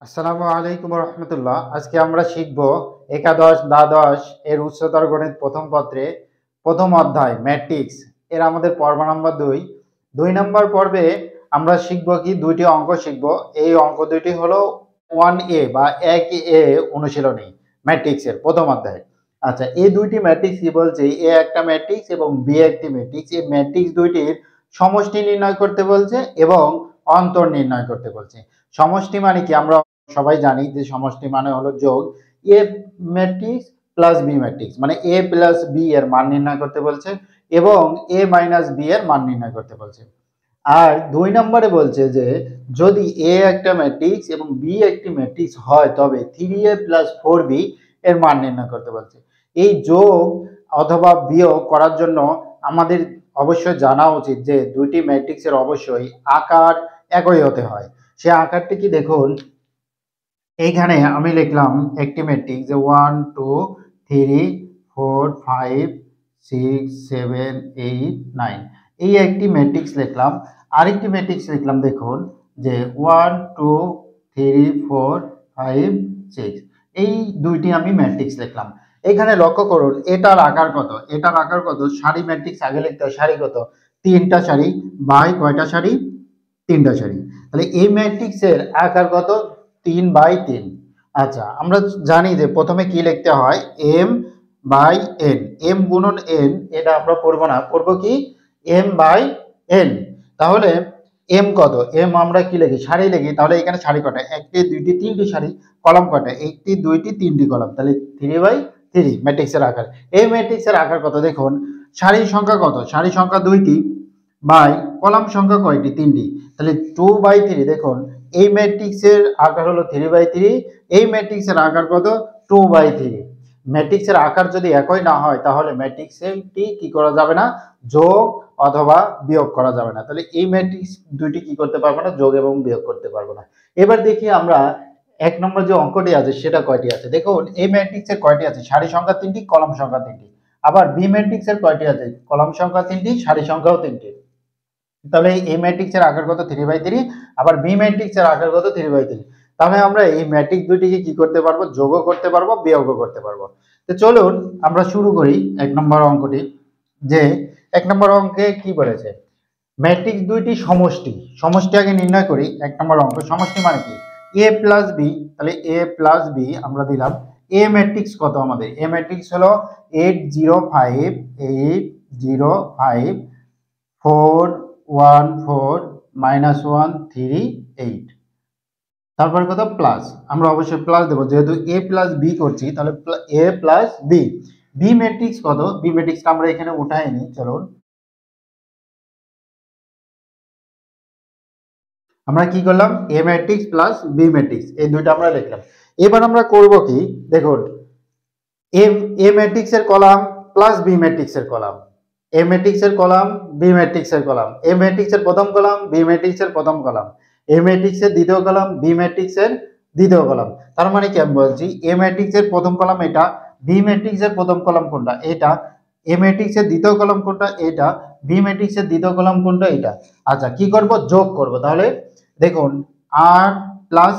আসসালামু আলাইকুম রহমতুল্লাহ। আজকে আমরা শিখব একাদশ দ্বাদশ এর উচ্চতর গণিত প্রথম পত্রে প্রথম অধ্যায় ম্যাট্রিক্স এর আমাদের পর্ব নম্বর 2 নম্বর পর্বে আমরা শিখব কি দুইটি অঙ্ক শিখব। এই অঙ্ক দুইটি হলো 1A বা 1A অনুশীলনী ম্যাট্রিক্সের প্রথম অধ্যায়। আচ্ছা, এই দুইটি ম্যাট্রিক্স কি বলছে, এ একটা ম্যাট্রিক্স এবং বি একটি ম্যাট্রিক্স। এই ম্যাট্রিক্স দুইটির সমষ্টি নির্ণয় করতে বলছে এবং অন্তর নির্ণয় করতে বলছে। সমষ্টি মানে কি আমরা সবাই জানি যে সমষ্টি মানে হলো যোগ। এ ম্যাট্রিক্স প্লাস বি ম্যাট্রিক্স মানে এ প্লাস বি এর মান নির্ণয় করতে বলছে এবং এ মাইনাস বি এর মান নির্ণয় করতে বলছে। আর 2 নম্বরে বলছে যে যদি এ একটা ম্যাট্রিক্স এবং বি একটি ম্যাট্রিক্স হয় তবে 3a প্লাস 4b এর মান নির্ণয় করতে বলছে। এই যোগ অথবা বিয়োগ করার জন্য আমাদের অবশ্যই জানা উচিত যে দুইটি ম্যাট্রিক্সের অবশ্যই আকার একই হতে হয়। সে আকারটি কি দেখুন, এইখানে আমি লিখলাম একটি ম্যাট্রিক্স যে 1 2 3 4 5 6 7 8 9, এই একটি ম্যাট্রিক্স লিখলাম। আরেকটি ম্যাট্রিক্স লিখলাম দেখুন যে 1 2 3 4 5 6, এই দুইটি আমি ম্যাট্রিক্স লিখলাম। এখানে লক্ষ্য করুন এটার আকার কত, এটার আকার কত, সারি ম্যাট্রিক্স আগে লিখতে হয়, সারি কত, তিনটা সারি বাই কয়টা সারি, তিনটা সারি। তাহলে এই ম্যাট্রিক্সের আকার কত, 3/3। আচ্ছা, আমরা জানি যে প্রথমে কি লিখতে হয়, এম বাই এন, এম গুণন এন, এটা আমরা পড়বো না, পড়বো কি এম বাই এন। তাহলে এম কত, এম আমরা কি লিখি, সারি লিখি। তাহলে এখানে সারি কটা, একটি দুইটি তিনটি সারি, কলাম কটা, একটি দুইটি তিনটি কলাম, তাহলে 3/3 ম্যাট্রিক্সের আকার। এই ম্যাট্রিক্সের আকার কত দেখুন, সারির সংখ্যা কত, সারি সংখ্যা দুইটি বাই কলাম সংখ্যা কয়টি, তিনটি, তাহলে 2/3। দেখুন এই ম্যাট্রিক্সের আকার হলো 3/3, এই ম্যাট্রিক্সের আকার কত, 2/3। ম্যাট্রিক্সের আকার যদি একই না হয় তাহলে ম্যাট্রিক্সটি কি করা যাবে না, যোগ অথবা বিয়োগ করা যাবে না। তাহলে এই ম্যাট্রিক্স দুইটি কি করতে পারবো না, যোগ এবং বিয়োগ করতে পারবো না। এবার দেখি আমরা এক নম্বর যে অঙ্কটি আছে সেটা কয়টি আছে। দেখুন এই ম্যাট্রিক্সের কয়টি আছে, সারি সংখ্যা তিনটি, কলাম সংখ্যা তিনটি। আবার বি ম্যাট্রিক্সের কয়টি আছে, কলাম সংখ্যা তিনটি, সারি সংখ্যাও তিনটি। তাহলে এই ম্যাট্রিক্সের আকার কত, 3/3। আবার বি ম্যাট্রিক্সের আকার কত, 3/3। তাহলে আমরা এই ম্যাট্রিক্স দুইটিকে কি করতে পারবো, যোগও করতে পারবো, বিয়োগও করতে পারবো। তো চলুন আমরা শুরু করি এক নম্বর অঙ্কটি। যে এক নম্বর অঙ্কে কি বলেছে, ম্যাট্রিক্স দুইটি সমষ্টি, সমষ্টি আগে নির্ণয় করি। এক নম্বর অঙ্ক সমষ্টি মানে কি, এ প্লাস বি, তাহলে এ প্লাস বি আমরা দিলাম। এ ম্যাট্রিক্স কত, আমাদের এ ম্যাট্রিক্স হলো 8 0 5 8 0 5 4 1 4 -1 3 8, তারপর কত প্লাস, আমরা অবশ্যই প্লাস দেবো যেহেতু এ প্লাস বি করছি, তাহলে এ প্লাস বি। বি ম্যাট্রিক্স কত, বি ম্যাট্রিক্সটা আমরা এখানে উঠাইনি, চলুন আমরা কি করলাম, এ ম্যাট্রিক্স প্লাস বি ম্যাট্রিক্স এই দুইটা আমরা লিখলাম। এবার আমরা করব কি দেখুন, এ ম্যাট্রিক্স এর কলাম প্লাস বি ম্যাট্রিক্স এর কলাম, এ ম্যাট্রিক্স এর কলাম বি ম্যাট্রিক্স এর কলাম, এ ম্যাট্রিক্স এর প্রথম কলাম বি ম্যাট্রিক্স এর প্রথম কলাম, এ ম্যাট্রিক্স এর দ্বিতীয় কলাম বি ম্যাট্রিক্স এর দ্বিতীয় কলাম। তার মানে কি আমি বলছি, এ ম্যাট্রিক্স এর প্রথম কলাম এটা, বি ম্যাট্রিক্স এর প্রথম কলাম কোনটা এটা, এ ম্যাট্রিক্স এর দ্বিতীয় কলাম কোনটা এটা, বি ম্যাট্রিক্স এর দ্বিতীয় কলাম কোনটা এটা। আচ্ছা কি করব, যোগ করব। তাহলে দেখুন 8 প্লাস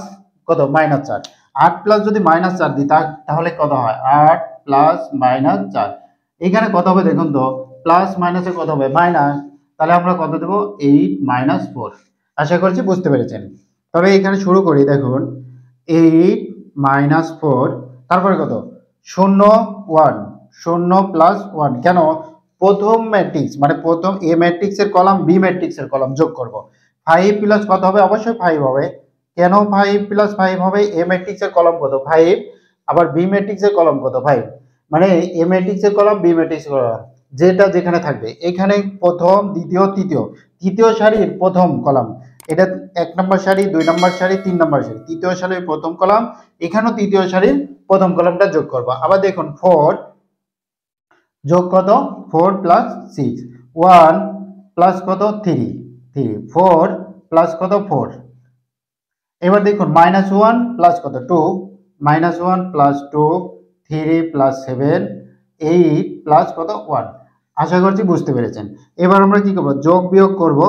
কত, -4, 8 প্লাস যদি -4 দিই তাহলে কত হয়, 8 প্লাস -4, এখানে কত হবে দেখুন তো, প্লাস মাইনাসে কত হবে মাইনাস, তাহলে আমরা কত দেবো 8 - 4। আশা করছি বুঝতে পেরেছেন। তবে এখানে শুরু করি দেখুন 8 - 4, তারপরে কত 0 1, 0 + 1, কেন প্রথম ম্যাট্রিক্স মানে প্রথম এ ম্যাট্রিক্স এর কলাম বি ম্যাট্রিক্স এর কলাম যোগ করব। 5 প্লাস কত হবে, অবশ্যই 5 হবে। কেন 5 + 5 হবে, এ ম্যাট্রিক্স এর কলাম কত 5, আবার বি ম্যাট্রিক্স এর কলাম কত 5, মানে এ ম্যাট্রিক্স এর কলাম বি ম্যাট্রিক্স এর কলাম যেটা যেখানে থাকবে, এখানে প্রথম দ্বিতীয় তৃতীয়, তৃতীয় সারির প্রথম কলাম, এটা 1 নম্বর সারি 2 নম্বর সারি 3 নম্বর সারি, তৃতীয় সারির প্রথম কলাম, এখানেও তৃতীয় সারির প্রথম কলামটা যোগ করব। আবার দেখুন 4 যোগ কত 4 + 6, 1 প্লাস কত 3 3, 4 প্লাস কত 4। এবার দেখুন -1 প্লাস কত 2, -1 প্লাস 2, 3 প্লাস 7, 8 প্লাস কত 1। আশা করছি বুঝতে পেরেছেন। এবার আমরা কি করব, যোগ বিয়োগ করব।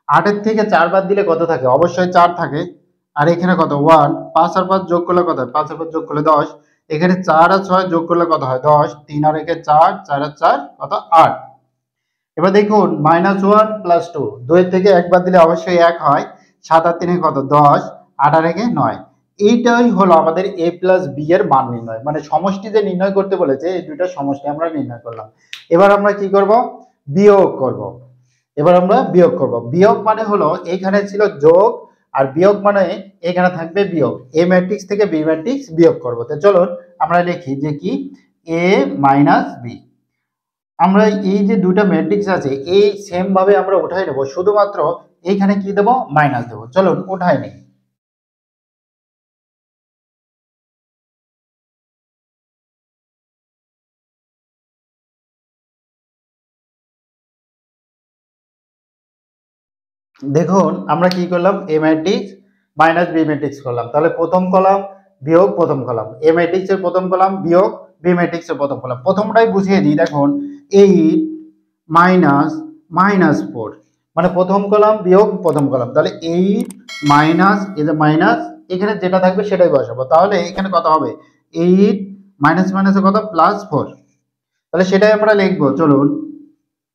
8 এর থেকে 4 বাদ দিলে কত থাকে, অবশ্যই 4 থাকে। আর এখানে কত 1, 5 আর 5 যোগ করলে কত হয়, 5 আর 5 যোগ করলে 10, এখানে 4 আর 6 যোগ করলে কত হয় 10, 3 আর 1 4, 4 আর 4 কত 8। এবার দেখুন -1 + 2, 2 থেকে একবার দিলে অবশ্যই 1 হয়, 7 আর 3 কত 10, 8 আর 1 9। এইটাই হলো আমাদের a প্লাস b এর মান নির্ণয়, মানে সমষ্টি যে নির্ণয় করতে বলেছে এই দুইটা সমষ্টি আমরা নির্ণয় করলাম। এবার আমরা কি করব, বিয়োগ করব। এবার আমরা বিয়োগ করব। বিয়োগ মানে হলো এখানে ছিল যোগ, আর বিয়োগ মানে এখানে থাকবে বিয়োগ। a ম্যাট্রিক্স থেকে b ম্যাট্রিক্স বিয়োগ করব। তো চলুন আমরা লিখি যে কি a মাইনাস b। আমরা এই যে দুটো ম্যাট্রিক্স আছে এই সেম ভাবে আমরা উঠাই নেব, শুধুমাত্র এইখানে কি দেব, মাইনাস দেব। চলুন উঠাই নেই। দেখুন আমরা কি করলাম, এ ম্যাট্রিক্স মাইনাস বি ম্যাট্রিক্স করলাম। তাহলে প্রথম কলাম বিয়োগ প্রথম কলাম, এ ম্যাট্রিক্স এর প্রথম কলাম বিয়োগ বি ম্যাট্রিক্স এর প্রথম কলাম। প্রথমটাই বুঝিয়ে দিই, দেখুন 8 মাইনাস -4, মানে প্রথম কলাম বিয়োগ প্রথম কলাম। তাহলে 8 মাইনাস, এই যে মাইনাস, এখানে যেটা থাকবে সেটাই বসাবো। তাহলে এখানে কত হবে, 8 মাইনাস মাইনাসে কত +4। তাহলে সেটাই আমরা লিখবো। চলুন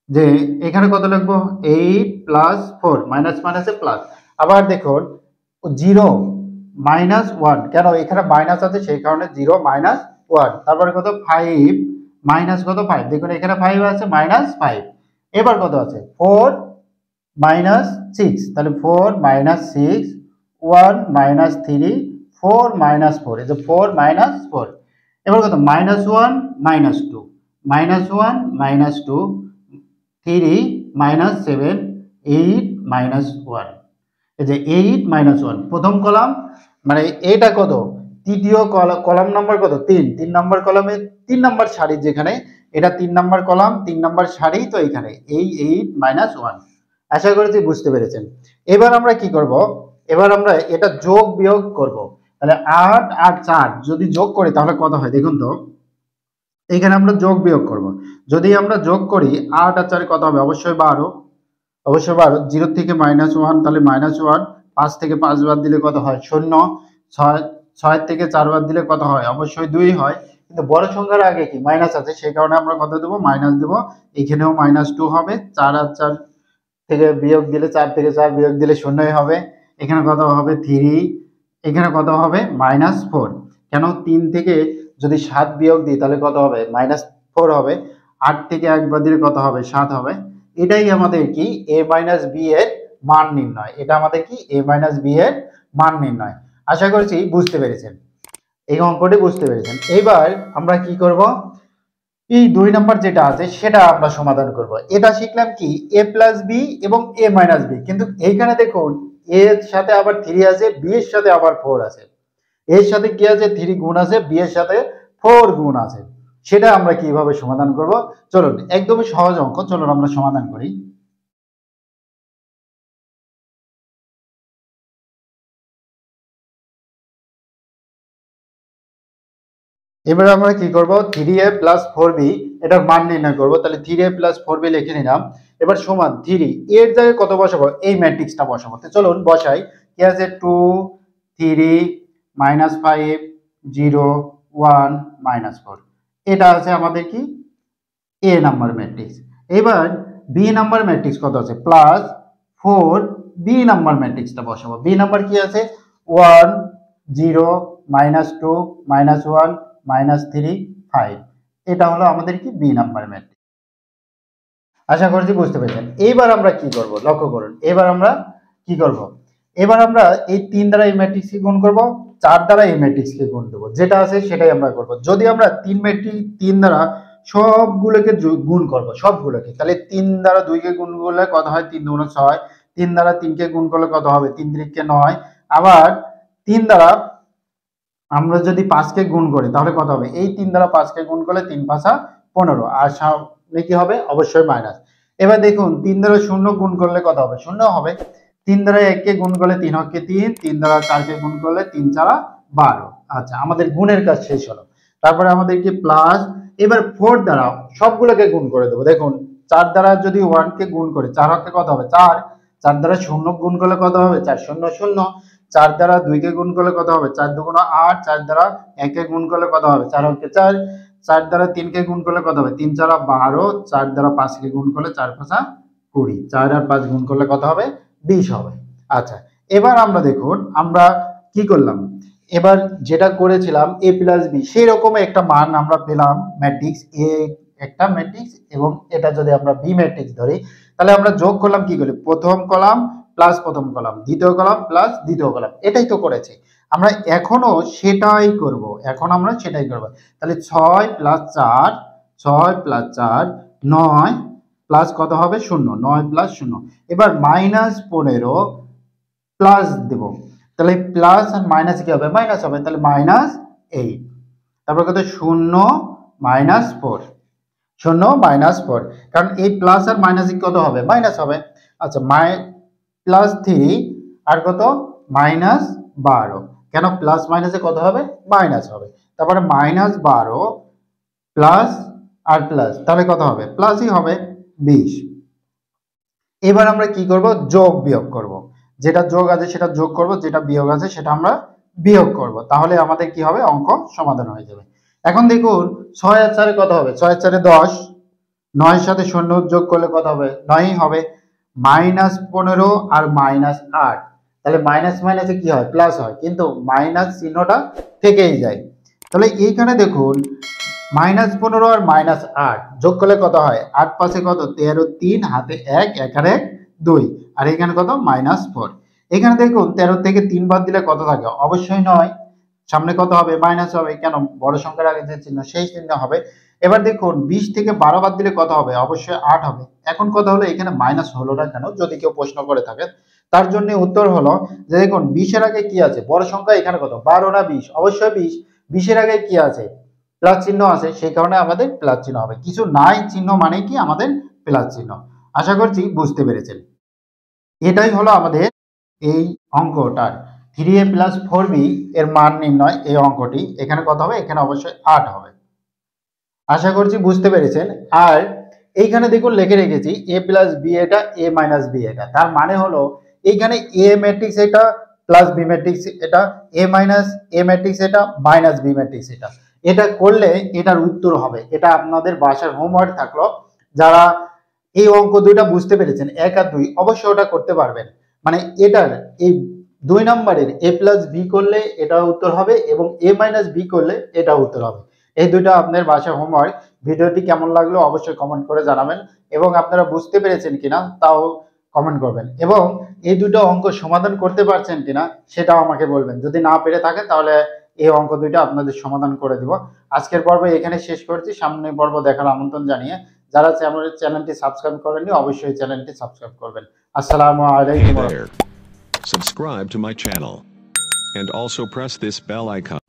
যে এখানে কত লিখবো, 8 + 4, মাইনাস মাইনাসে প্লাস। আবার দেখুন 0 -1, কেন এখানে মাইনাস আছে সেই কারণে 0 -1। তারপরে কত 5 মাইনাস কত 5, দেখুন এখানে 5 আছে -5। এবার কত আছে 4 -6, তাহলে 4 -6, 1 -3, 4 -4, এই যে 4 -4। এবার কত -1 -2, -1 -2, 3 -7, 8 -1, এই যে 8 -1 প্রথম কলাম, মানে এটা কত তৃতীয় কলাম নাম্বার কত 3, 3 নাম্বার কলামে 3 নাম্বার সারি, যেখানে এটা 3 নাম্বার কলাম 3 নাম্বার সারি, তো এখানে এই 8 -1। আশা করছি বুঝতে পেরেছেন। এবার আমরা কি করব, এবার আমরা এটা যোগ বিয়োগ করব। তাহলে 8 আর 4 যদি যোগ করি তাহলে কত হয় দেখুন তো, এখানে আমরা যোগ বিয়োগ করব। যদি আমরা যোগ করি 8 আর 4 কত হবে, অবশ্যই 12, অবশ্যই 12। 0 থেকে -1 তাহলে -1, 5 থেকে 5 বাদ দিলে কত হয় 0, 6 থেকে 4 বাদ দিলে কত হয়, অবশ্যই 2 হয়। কিন্তু বড় সংখ্যার আগে কি মাইনাস আছে, সেই কারণে আমরা কত দেব, মাইনাস দেব। এখানেও -2 হবে, 4 আর 4 থেকে বিয়োগ দিলে 4 থেকে 4 বিয়োগ দিলে 0 হবে। এখানে কত হবে 3, এখানে কত হবে -4। কেন 3 থেকে যদি 7 বিয়োগ দিই তাহলে কত হবে -4 হবে। 8 থেকে 1 বাদ দিলে কত হবে 7 হবে। এটাই আমাদের কি a মাইনাস b এর মান নির্ণয়, এটা আমাদের কি a মাইনাস b এর মান নির্ণয়। আশা করছি বুঝতে পেরেছেন, এই অঙ্কটি বুঝতে পেরেছেন। এবার আমরা কি করব, এই 2 নাম্বার যেটা আছে সেটা আমরা সমাধান করব। এটা শিখলাম কি a প্লাস b এবং a মাইনাস b, কিন্তু এইখানে দেখুন a এর সাথে আবার 3 আছে, b এর সাথে আবার 4 আছে। a এর সাথে কি আছে 3 গুণ আছে, b এর সাথে 4 গুণ আছে। সেটা আমরা কিভাবে সমাধান করব, চলুন একদমই সহজ অঙ্ক, চলুন আমরা সমাধান করি। এবারে আমরা কি করব, 3a + 4b এটার মান নির্ণয় করব। তাহলে 3a + 4b লিখে নিলাম। এবার সমান 3 এর জায়গায় কত বসাবো, এই ম্যাট্রিক্সটা বসাবো। তো চলুন বসাই। কি আছে 2 3 -5 0 1 -4, এটা আছে আমাদের কি a নাম্বার ম্যাট্রিক্স। এবার b নাম্বার ম্যাট্রিক্স কত আছে +4, b নাম্বার ম্যাট্রিক্সটা বসাবো। b নাম্বার কি আছে 1 0 -2 -1 -3 5, এটা হলো আমাদের কি বি নাম্বার ম্যাট্রিক্স। আশা করছি বুঝতে পেরেছেন। এইবার আমরা কি করব, লক্ষ্য করুন। এবার আমরা কি করব, এবার আমরা এই 3 দ্বারা এই ম্যাট্রিক্সকে গুণ করব, 4 দ্বারা এই ম্যাট্রিক্সকে গুণ দেব। যেটা আছে সেটাই আমরা করব। যদি আমরা 3 দ্বারা সবগুলোকে গুণ করব, সবগুলোকে, তাহলে 3 দ্বারা 2 কে গুণ করলে কত হয় 3 2 6, 3 দ্বারা 3 কে গুণ করলে কত হবে 3 3 কে 9। আবার 3 দ্বারা আমরা যদি 5 কে গুণ করি তাহলে কত হবে, এই 3 দ্বারা 5 কে গুণ করলে 3 5 15, আর সামনে কি হবে অবশ্যই মাইনাস। এবার দেখুন 3 দ্বারা 0 গুণ করলে কত হবে, 0 হবে। 3 দ্বারা 1 কে গুণ করলে 3 হকে 3, 3 দ্বারা 4 কে গুণ করলে 3 4 12। আচ্ছা, আমাদের গুণের কাজ শেষ হলো। তারপরে আমাদের কি প্লাস, এবার 4 দ্বারা সবগুলোকে গুণ করে দেবো। দেখুন 4 দ্বারা যদি 1 কে গুণ করি 4 হকে কত হবে 4, 4 দ্বারা 0 গুণ করলে কত হবে 4 0 0, 4 দ্বারা 2 কে গুণ করলে কত হবে? 4 দুগুণ 8, 4 দ্বারা 1 কে গুণ করলে কত হবে? 4 অঙ্কে 4, 4 দ্বারা 3 কে গুণ করলে কত হবে? 3 4 12, 4 দ্বারা 5 কে গুণ করলে 4 5 20, 4 আর 5 গুণ করলে কত হবে? 20 হবে। আচ্ছা, এবার আমরা দেখুন আমরা কি করলাম, এবার যেটা করেছিলাম a প্লাস b সেই রকম একটা মান আমরা পেলাম ম্যাট্রিক্স a একটা ম্যাট্রিক্স এবং এটা যদি আমরা b ম্যাট্রিক্স ধরি তাহলে আমরা যোগ করলাম কি করি? প্রথম কলাম প্লাস প্রথম কলাম, দ্বিতীয় কলাম প্লাস দ্বিতীয় কলাম, এটাই তো করেছি আমরা, এখনো সেটাই করব, এখন আমরা সেটাই করব। তাহলে 6 প্লাস 4, 6 প্লাস 4 9 প্লাস কত হবে? 0, 9 প্লাস 0। এবার মাইনাস 15 প্লাস দেব, তাহলে প্লাস আর মাইনাস কি হবে? মাইনাস হবে, তাহলে মাইনাস 8, তারপর কত? 0 মাইনাস 4, 0 মাইনাস 4, কারণ এই প্লাস আর মাইনাস কত হবে? মাইনাস হবে। আচ্ছা, প্লাস 3 আর কত? মাইনাস 12, কেন প্লাস মাইনাসে কত হবে? মাইনাস হবে। তারপরে মাইনাস 12 প্লাস আর প্লাস, তাহলে কত হবে? প্লাসই হবে 20। এবার আমরা কি করব? যোগ বিয়োগ করব, যেটা যোগ আছে সেটা যোগ করব, যেটা বিয়োগ আছে সেটা আমরা বিয়োগ করব, তাহলে আমাদের কি হবে? অঙ্ক সমাধান হয়ে যাবে। এখন দেখুন 6 আর 4 কত হবে? 6 আর 4 10, 9 এর সাথে 0 যোগ করলে কত হবে? 9 হবে। মাইনাস 15 আর মাইনাস 8, তাহলে মাইনাস মাইনাসে কি হয়? প্লাস হয়, কিন্তু মাইনাস চিহ্নটা থেকেই যায়। তাহলে এইখানে দেখুন মাইনাস 15 আর মাইনাস 8 যোগ করলে কত হয়? 8 পাশে কত? 13, 3 হাতে 1, এখানে 2, আর এখানে কত? মাইনাস 4। এখানে দেখুন 13 থেকে 3 বাদ দিলে কত থাকে? অবশ্যই 9, সামনে কত হবে? মাইনাস হবে, কেন? বড় সংখ্যার আগে যে চিহ্ন সেই চিহ্ন হবে। এবার দেখুন 20 থেকে 12 বাদ দিলে কত হবে? অবশ্যই 8 হবে। এখন কথা হলো এখানে মাইনাস হলো না কেন, যদি কেউ প্রশ্ন করে থাকে তার জন্য উত্তর হলো যে দেখুন 20 এর আগে কি আছে? বড় সংখ্যা এখানে কত? 12 না 20? অবশ্যই 20। 20 এর আগে কি আছে? প্লাস চিহ্ন আছে, সেই কারণে আমাদের প্লাস চিহ্ন হবে। কিছু নাই চিহ্ন মানে কি? আমাদের প্লাস চিহ্ন। আশা করছি বুঝতে পেরেছেন। এটাই হলো আমাদের এই অঙ্কটার 3a প্লাস 4b এর মান নির্ণয়, এই অঙ্কটি। এখানে কত হবে? এখানে অবশ্যই 8 হবে। আশা করছি বুঝতে পেরেছেন। আর এইখানে দেখুন লিখে রেখেছি a প্লাস b এটা, a মাইনাস b এটা, তার মানে হলো এইখানে a ম্যাট্রিক্স এটা প্লাস b ম্যাট্রিক্স এটা, a মাইনাস a ম্যাট্রিক্স এটা মাইনাস b ম্যাট্রিক্স এটা, এটা করলে এটার উত্তর হবে। এটা আপনাদের বাসার হোমওয়ার্ক থাকলো, যারা এই অঙ্ক দুইটা বুঝতে পেরেছেন 1 আর 2 অবশ্যই ওটা করতে পারবেন। মানে এটার এই 2 নম্বরের a প্লাস b করলে এটা উত্তর হবে এবং a মাইনাস b করলে এটা উত্তর হবে। এই দুইটা আপনাদের বাসার হোমওয়ার্ক। ভিডিওটি কেমন লাগলো অবশ্যই কমেন্ট করে জানাবেন এবং আপনারা বুঝতে পেরেছেন কিনা তাও কমেন্ট করবেন, এবং এই দুটো অঙ্ক সমাধান করতে পারছেন কিনা সেটাও আমাকে বলবেন। যদি না পেরে থাকেন তাহলে এই অঙ্ক দুইটা আপনাদের সমাধান করে দিব। আজকের পর্ব এখানে শেষ করছি, সামনের পর্ব দেখার আমন্ত্রণ জানিয়ে যারা আমাদের চ্যানেলটি সাবস্ক্রাইব করেননি অবশ্যই চ্যানেলটি সাবস্ক্রাইব করবেন। আসসালামু আলাইকুম। Hey there. Subscribe to my channel and also press this bell icon.